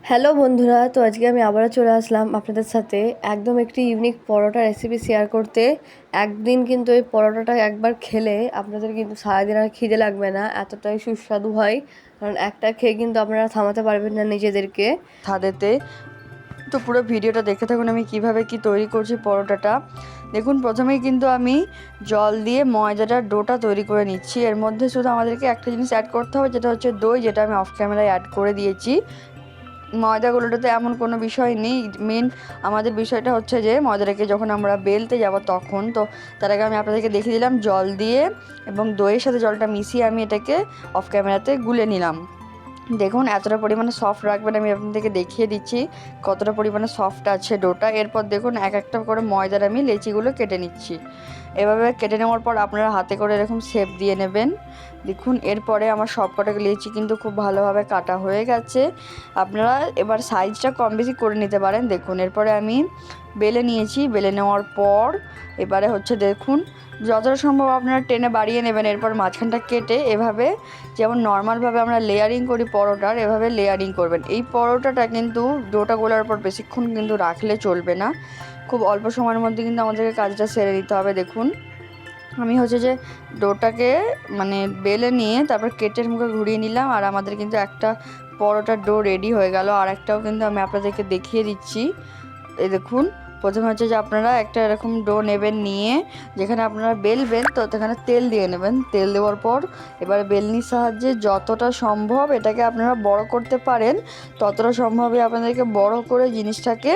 Hello বন্ধুরা, তো আজকে আমি আবারও চলে আসলাম আপনাদের সাথে একদম একটি ইউনিক পরোটা রেসিপি শেয়ার করতে। একদিন কিন্তু এই পরোটাটা একবার খেলে আপনাদের কিন্তু সারাদিন আর খিদে লাগবে না, এতটাই সুস্বাদু হয়। কারণ একটা খেয়ে কিন্তু আপনারা থামাতে পারবেন না নিজেদেরকে ছাদেতে। তো পুরো ভিডিওটা দেখে থাকুন আমি কিভাবে কি তৈরি করছি পরোটাটা। দেখুন, প্রথমেই কিন্তু আমি জল দিয়ে ময়দাটার ডোটা তৈরি করে নিচ্ছি। এর মধ্যে শুধু আমাদেরকে একটা জিনিস অ্যাড করতে হবে, যেটা হচ্ছে দই, যেটা আমি অফ ক্যামেরায় অ্যাড করে দিয়েছি। ময়দাগুলোটাতে এমন কোনো বিষয় নেই, মেন আমাদের বিষয়টা হচ্ছে যে ময়দাটাকে যখন আমরা বেলতে যাব তখন। তো তার আগে আমি আপনাদেরকে দেখিয়ে দিলাম জল দিয়ে এবং দইয়ের সাথে জলটা মিশিয়ে আমি এটাকে অফ ক্যামেরাতে গুলে নিলাম। দেখুন এতটা পরিমাণে সফট রাখবেন, আমি আপনাদেরকে দেখিয়ে দিচ্ছি কতটা পরিমাণে সফট আছে ডোটা। এরপর দেখুন এক একটা করে ময়দার আমি লেচিগুলো কেটে নিচ্ছি। এভাবে কেটে নেওয়ার পর আপনারা হাতে করে এরকম শেপ দিয়ে নেবেন। দেখুন এরপরে আমার সব কটা লেচি কিন্তু খুব ভালোভাবে কাটা হয়ে গেছে। আপনারা এবার সাইজটা কম বেশি করে নিতে পারেন। দেখুন এরপরে আমি বেলে নিয়েছি। বেলে নেওয়ার পর এবারে হচ্ছে দেখুন যতটা সম্ভব আপনারা টেনে বাড়িয়ে নেবেন। এরপর মাঝখানটা কেটে এভাবে, যেমন নর্মালভাবে আমরা লেয়ারিং করি পরোটার, এভাবে লেয়ারিং করবেন। এই পরোটাটা কিন্তু ডোটা গোলার পর বেশিক্ষণ কিন্তু রাখলে চলবে না, খুব অল্প সময়ের মধ্যে কিন্তু আমাদেরকে কাজটা সেরে নিতে হবে। দেখুন আমি হচ্ছে যে ডোটাকে মানে বেলে নিয়ে তারপর কেটের মুখে ঘুরিয়ে নিলাম, আর আমাদের কিন্তু একটা পরোটার ডো রেডি হয়ে গেল। আর একটাও কিন্তু আমি আপনাদেরকে দেখিয়ে দিচ্ছি। এই দেখুন, প্রথমে হচ্ছে যে আপনারা একটা এরকম ডো নেবেন, নিয়ে যেখানে আপনারা বেলবেন তো সেখানে তেল দিয়ে নেবেন। তেল দেওয়ার পর এবার বেলনির সাহায্যে যতটা সম্ভব এটাকে আপনারা বড় করতে পারেন ততটা সম্ভবই আপনাদেরকে বড় করে জিনিসটাকে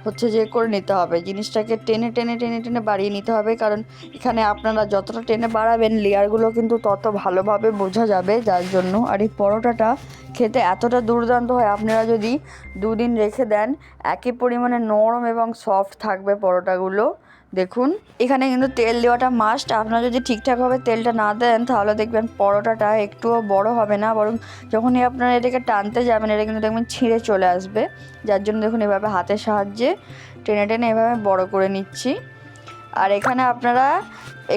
হচ্ছে যে করে নিতে হবে। জিনিসটাকে টেনে টেনে টেনে টেনে বাড়িয়ে নিতে হবে, কারণ এখানে আপনারা যতটা টেনে বাড়াবেন লেয়ারগুলো কিন্তু তত ভালোভাবে বোঝা যাবে, যার জন্য। আর এই পরোটাটা খেতে এতটা দুর্দান্ত হয়, আপনারা যদি দুদিন রেখে দেন একই পরিমাণে নরম এবং সফট থাকবে পরোটাগুলো। দেখুন এখানে কিন্তু তেল দেওয়াটা মাস্ট। আপনারা যদি ঠিকঠাকভাবে তেলটা না দেন তাহলে দেখবেন পরোটাটা একটুও বড় হবে না, বরং যখনই আপনারা এটাকে টানতে যাবেন এটা কিন্তু দেখবেন ছিঁড়ে চলে আসবে। যার জন্য দেখুন এভাবে হাতের সাহায্যে টেনে টেনে এভাবে বড় করে নিচ্ছি। আর এখানে আপনারা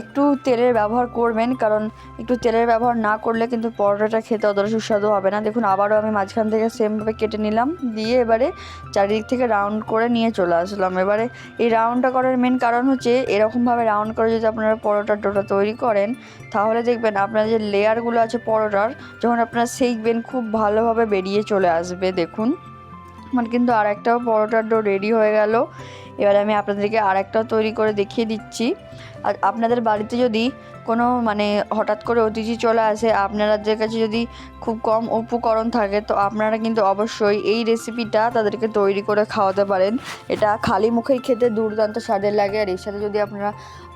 একটু তেলের ব্যবহার করবেন, কারণ একটু তেলের ব্যবহার না করলে কিন্তু পরোটাটা খেতে অতটা সুস্বাদু হবে না। দেখুন আবারও আমি মাঝখান থেকে সেমভাবে কেটে নিলাম, দিয়ে এবারে চারিদিক থেকে রাউন্ড করে নিয়ে চলে আসলাম। এবারে এই রাউন্ডটা করার মেন কারণ হচ্ছে এরকমভাবে রাউন্ড করে যদি আপনারা পরোটার ডোটা তৈরি করেন তাহলে দেখবেন আপনার যে লেয়ারগুলো আছে পরোটার, যখন আপনারা সেঁকবেন খুব ভালোভাবে বেরিয়ে চলে আসবে। দেখুন আমার কিন্তু আর একটাও পরোটার ডো রেডি হয়ে গেল। এবার আমি আপনাদেরকে আর একটাও তৈরি করে দেখিয়ে দিচ্ছি। আর আপনাদের বাড়িতে যদি কোনো মানে হঠাৎ করে অতিথি চলে আসে, আপনাদের কাছে যদি খুব কম উপকরণ থাকে, তো আপনারা কিন্তু অবশ্যই এই রেসিপিটা তাদেরকে তৈরি করে খাওয়াতে পারেন। এটা খালি মুখেই খেতে দুর্দান্ত স্বাদের লাগে, আর এর সাথে যদি আপনারা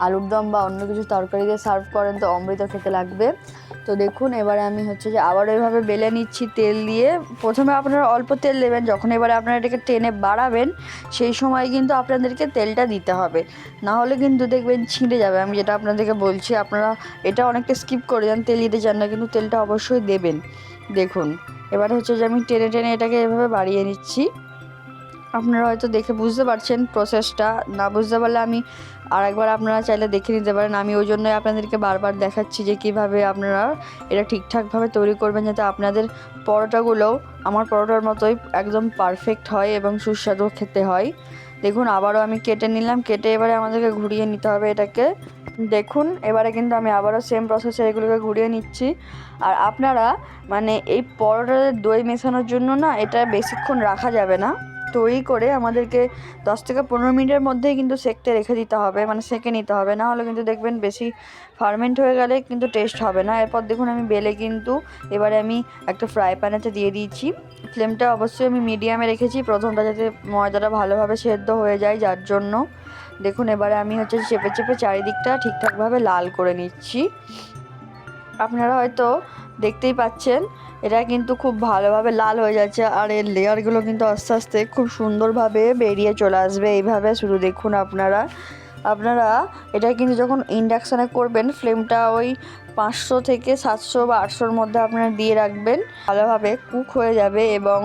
আলুর দম বা অন্য কিছু তরকারি দিয়ে সার্ভ করেন তো অমৃত খেতে লাগবে। তো দেখুন এবারে আমি হচ্ছে যে আবার ওইভাবে বেলে নিচ্ছি তেল দিয়ে। প্রথমে আপনারা অল্প তেল দেবেন, যখন এবারে আপনারা এটাকে টেনে বাড়াবেন সেই সময় কিন্তু আপনাদেরকে তেলটা দিতে হবে, না হলে কিন্তু দেখবেন ছিঁড়ে যাবে। আমি যেটা আপনাদেরকে বলছি, আপনারা এটা অনেকটা স্কিপ করে যান, তেল দিতে চান না, কিন্তু তেলটা অবশ্যই দেবেন। দেখুন এবার হচ্ছে যে আমি টেনে টেনে এটাকে এভাবে বাড়িয়ে নিচ্ছি। আপনারা হয়তো দেখে বুঝতে পারছেন প্রসেসটা, না বুঝতে পারলে আমি আরেকবার আপনারা চাইলে দেখে নিতে পারেন। আমি ওই জন্যই আপনাদেরকে বারবার দেখাচ্ছি যে কীভাবে আপনারা এটা ঠিকঠাকভাবে তৈরি করবেন, যাতে আপনাদের পরোটাগুলোও আমার পরোটার মতোই একদম পারফেক্ট হয় এবং সুস্বাদু খেতে হয়। দেখুন আবারও আমি কেটে নিলাম, কেটে এবারে আমাদেরকে ঘুরিয়ে নিতে হবে এটাকে। দেখুন এবারে কিন্তু আমি আবারও সেম প্রসেসে এগুলোকে ঘুরিয়ে নিচ্ছি। আর আপনারা মানে এই পরোটাতে দই মেশানোর জন্য না এটা বেশিক্ষণ রাখা যাবে না, তৈরি করে আমাদেরকে 10 থেকে 15 মিনিটের মধ্যেই কিন্তু সেঁকতে রেখে দিতে হবে, মানে সেঁকে নিতে হবে, না হলে কিন্তু দেখবেন বেশি ফার্মেন্ট হয়ে গেলে কিন্তু টেস্ট হবে না। এরপর দেখুন আমি বেলে কিন্তু এবারে আমি একটা ফ্রাই প্যানেতে দিয়ে দিয়েছি। ফ্লেমটা অবশ্যই আমি মিডিয়ামে রেখেছি, প্রথমটা যাতে ময়দাটা ভালোভাবে সেদ্ধ হয়ে যায়, যার জন্য। দেখুন এবারে আমি হচ্ছে চেপে চেপে চারিদিকটা ঠিকঠাকভাবে লাল করে নিচ্ছি। আপনারা হয়তো দেখতেই পাচ্ছেন এটা কিন্তু খুব ভালোভাবে লাল হয়ে যাচ্ছে, আর এর লেয়ারগুলো কিন্তু আস্তে আস্তে খুব সুন্দরভাবে বেরিয়ে চলে আসবে এইভাবে। শুধু দেখুন আপনারা এটা কিন্তু যখন ইন্ডাকশানে করবেন ফ্লেমটা ওই 500 থেকে 700 বা 800-র মধ্যে আপনারা দিয়ে রাখবেন। ভালোভাবে কুক হয়ে যাবে এবং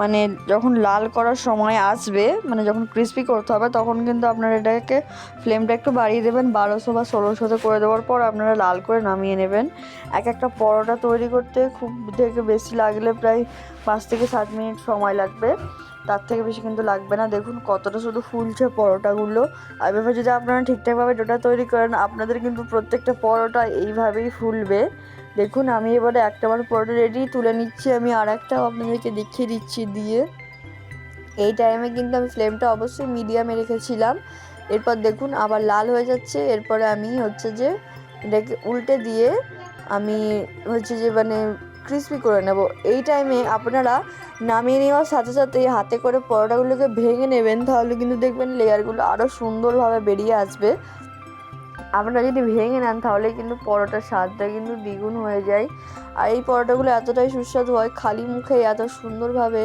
মানে যখন লাল করার সময় আসবে, মানে যখন ক্রিস্পি করতে হবে, তখন কিন্তু আপনারা এটাকে ফ্লেমটা একটু বাড়িয়ে দেবেন। 1200 বা 1600-তে করে দেওয়ার পর আপনারা লাল করে নামিয়ে নেবেন। একটা পরোটা তৈরি করতে খুব থেকে বেশি লাগলে প্রায় 5 থেকে 7 মিনিট সময় লাগবে, তার থেকে বেশি কিন্তু লাগবে না। দেখুন কতটা শুধু ফুলছে পরোটাগুলো। আর এভাবে যদি আপনারা ঠিকঠাকভাবে ডোটা তৈরি করেন, আপনাদের কিন্তু প্রত্যেকটা পরোটা এইভাবেই ফুলবে। দেখুন আমি এবারে একটা আমার পরোটা রেডি তুলে নিচ্ছি, আমি আর একটাও আপনাদেরকে দেখিয়ে দিচ্ছি দিয়ে। এই টাইমে কিন্তু আমি ফ্লেমটা অবশ্যই মিডিয়ামে রেখেছিলাম। এরপর দেখুন আবার লাল হয়ে যাচ্ছে। এরপরে আমি হচ্ছে যে এটাকে উল্টে দিয়ে আমি হচ্ছে যে মানে ক্রিস্পি করে নেব। এই টাইমে আপনারা নামিয়ে নেওয়ার সাথে সাথে হাতে করে পরোটাগুলোকে ভেঙে নেবেন, তাহলে কিন্তু দেখবেন লেয়ারগুলো আরও সুন্দরভাবে বেরিয়ে আসবে। আপনারা যদি ভেঙে নেন তাহলে কিন্তু পরোটার স্বাদটা কিন্তু দ্বিগুণ হয়ে যায়। আর এই পরোটাগুলো এতটাই সুস্বাদু হয়, খালি মুখে এত সুন্দরভাবে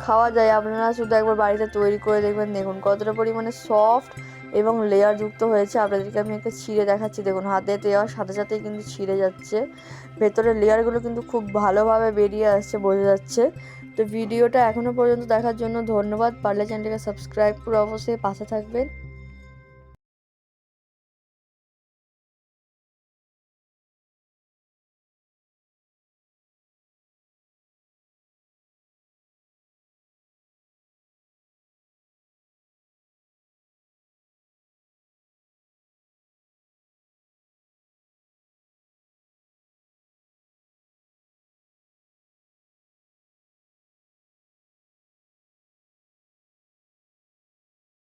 খাওয়া যায়। আপনারা শুধু একবার বাড়িতে তৈরি করে দেখবেন। দেখুন কতটা পরিমাণে সফট এবং লেয়ারযুক্ত হয়েছে। আপনাদেরকে আমি একটা ছিঁড়ে দেখাচ্ছি। দেখুন হাতে দেওয়ার সাথে সাথেই কিন্তু ছিঁড়ে যাচ্ছে, ভেতরের লেয়ারগুলো কিন্তু খুব ভালোভাবে বেরিয়ে আসছে, বোঝা যাচ্ছে। তো ভিডিওটা এখনও পর্যন্ত দেখার জন্য ধন্যবাদ। পারলে চ্যানেলটাকে সাবস্ক্রাইব করে অবশ্যই পাশে থাকবেন।